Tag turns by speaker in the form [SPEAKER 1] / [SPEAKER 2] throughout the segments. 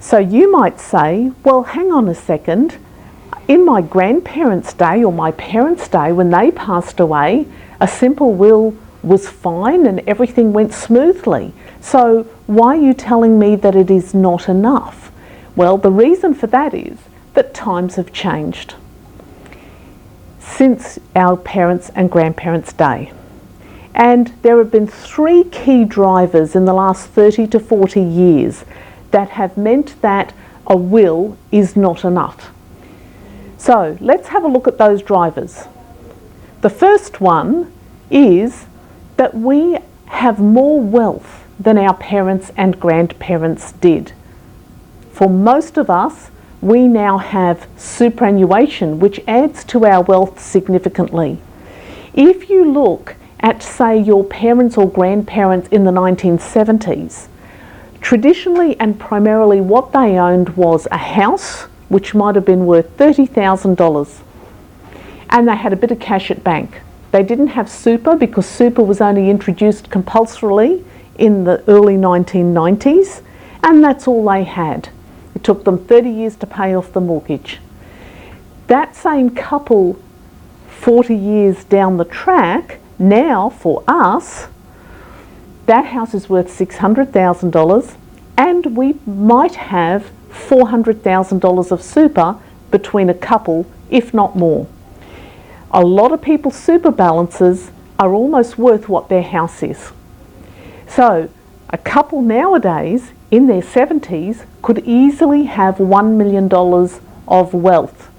[SPEAKER 1] So you might say, well, hang on a second. In my grandparents' day or my parents' day, when they passed away, a simple will was fine and everything went smoothly. So why are you telling me that it is not enough? Well, the reason for that is that times have changed since our parents' and grandparents' day. And there have been three key drivers in the last 30 to 40 years that have meant that a will is not enough. So let's have a look at those drivers. The first one is that we have more wealth than our parents and grandparents did. For most of us, we now have superannuation, which adds to our wealth significantly. If you look at, say, your parents or grandparents in the 1970s, traditionally and primarily what they owned was a house, which might have been worth $30,000, and they had a bit of cash at bank. They didn't have super because super was only introduced compulsorily in the early 1990s, and that's all they had. It took them 30 years to pay off the mortgage. That same couple 40 years down the track, now for us, that house is worth $600,000 and we might have $400,000 of super between a couple, if not more. A lot of people's super balances are almost worth what their house is. So a couple nowadays in their 70s could easily have $1 million of wealth.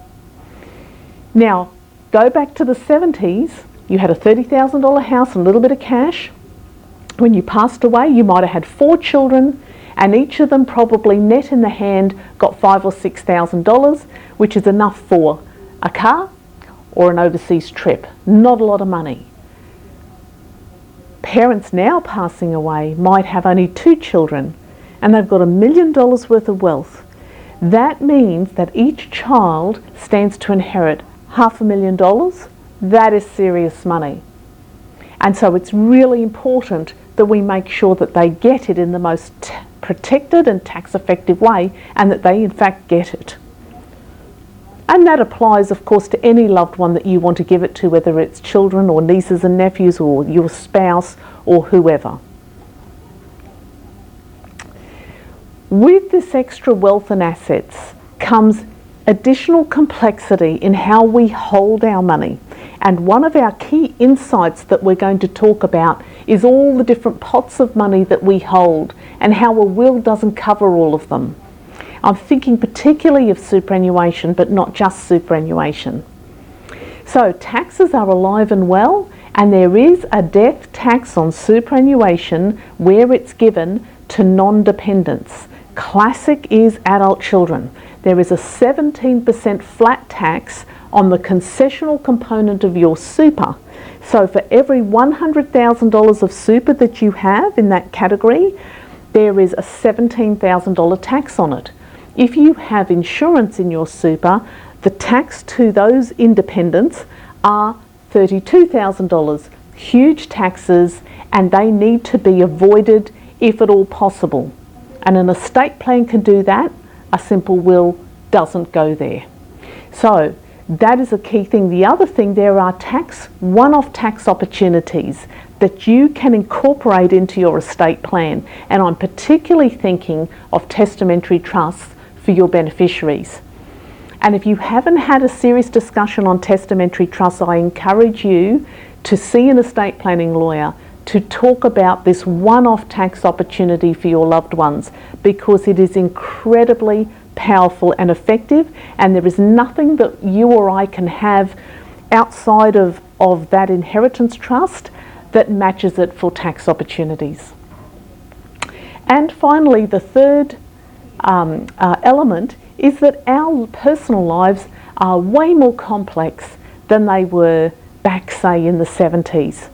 [SPEAKER 1] Now, go back to the 70s, you had a $30,000 house and a little bit of cash. When you passed away, you might have had 4 children, and each of them probably net in the hand got $5,000 or $6,000, which is enough for a car or an overseas trip. Not a lot of money. Parents now passing away might have only 2 children, and they've got $1 million worth of wealth. That means that each child stands to inherit $500,000. That is serious money. And so it's really important that we make sure that they get it in the most protected and tax effective way, and that they in fact get it. And that applies of course to any loved one that you want to give it to, whether it's children or nieces and nephews or your spouse or whoever. With this extra wealth and assets comes additional complexity in how we hold our money. And one of our key insights that we're going to talk about is all the different pots of money that we hold and how a will doesn't cover all of them. I'm thinking particularly of superannuation, but not just superannuation. So taxes are alive and well, and there is a death tax on superannuation where it's given to non-dependents. Classic is adult children. There is a 17% flat tax on the concessional component of your super. So for every $100,000 of super that you have in that category, there is a $17,000 tax on it. If you have insurance in your super, the tax to those independents are $32,000. Huge taxes, and they need to be avoided if at all possible. And an estate plan can do that. A simple will doesn't go there. So that is a key thing. The other thing, there are one-off tax opportunities that you can incorporate into your estate plan. And I'm particularly thinking of testamentary trusts for your beneficiaries. And if you haven't had a serious discussion on testamentary trusts, I encourage you to see an estate planning lawyer to talk about this one-off tax opportunity for your loved ones, because it is incredibly powerful and effective, and there is nothing that you or I can have outside of that inheritance trust that matches it for tax opportunities. And finally, the third element is that our personal lives are way more complex than they were back, say, in the 70s.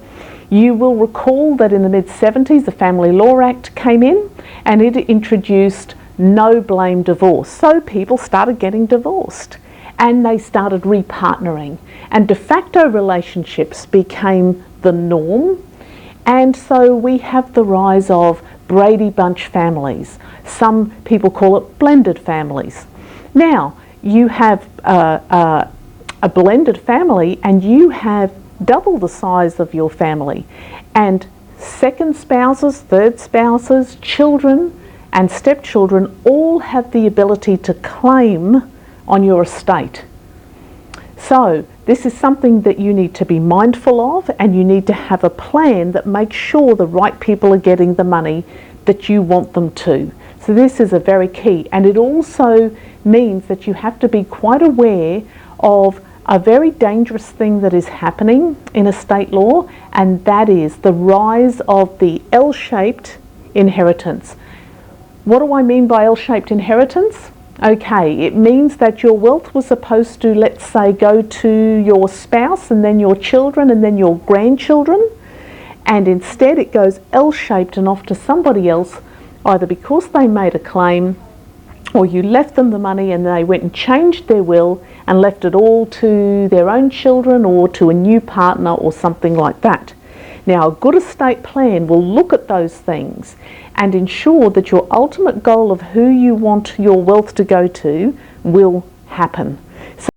[SPEAKER 1] You will recall that in the mid-70s the Family Law Act came in and it introduced no blame divorce. So people started getting divorced and they started repartnering, and de facto relationships became the norm. And so we have the rise of Brady Bunch families. Some people call it blended families. Now, you have a blended family and you have double the size of your family, and second spouses, third spouses, children and stepchildren all have the ability to claim on your estate. So this is something that you need to be mindful of, and you need to have a plan that makes sure the right people are getting the money that you want them to. So this is a very key, and it also means that you have to be quite aware of a very dangerous thing that is happening in estate law, and that is the rise of the L-shaped inheritance. What do I mean by L-shaped inheritance? Okay, it means that your wealth was supposed to, let's say, go to your spouse and then your children and then your grandchildren, and instead it goes L-shaped and off to somebody else, either because they made a claim or you left them the money and they went and changed their will and left it all to their own children or to a new partner or something like that. Now, a good estate plan will look at those things and ensure that your ultimate goal of who you want your wealth to go to will happen.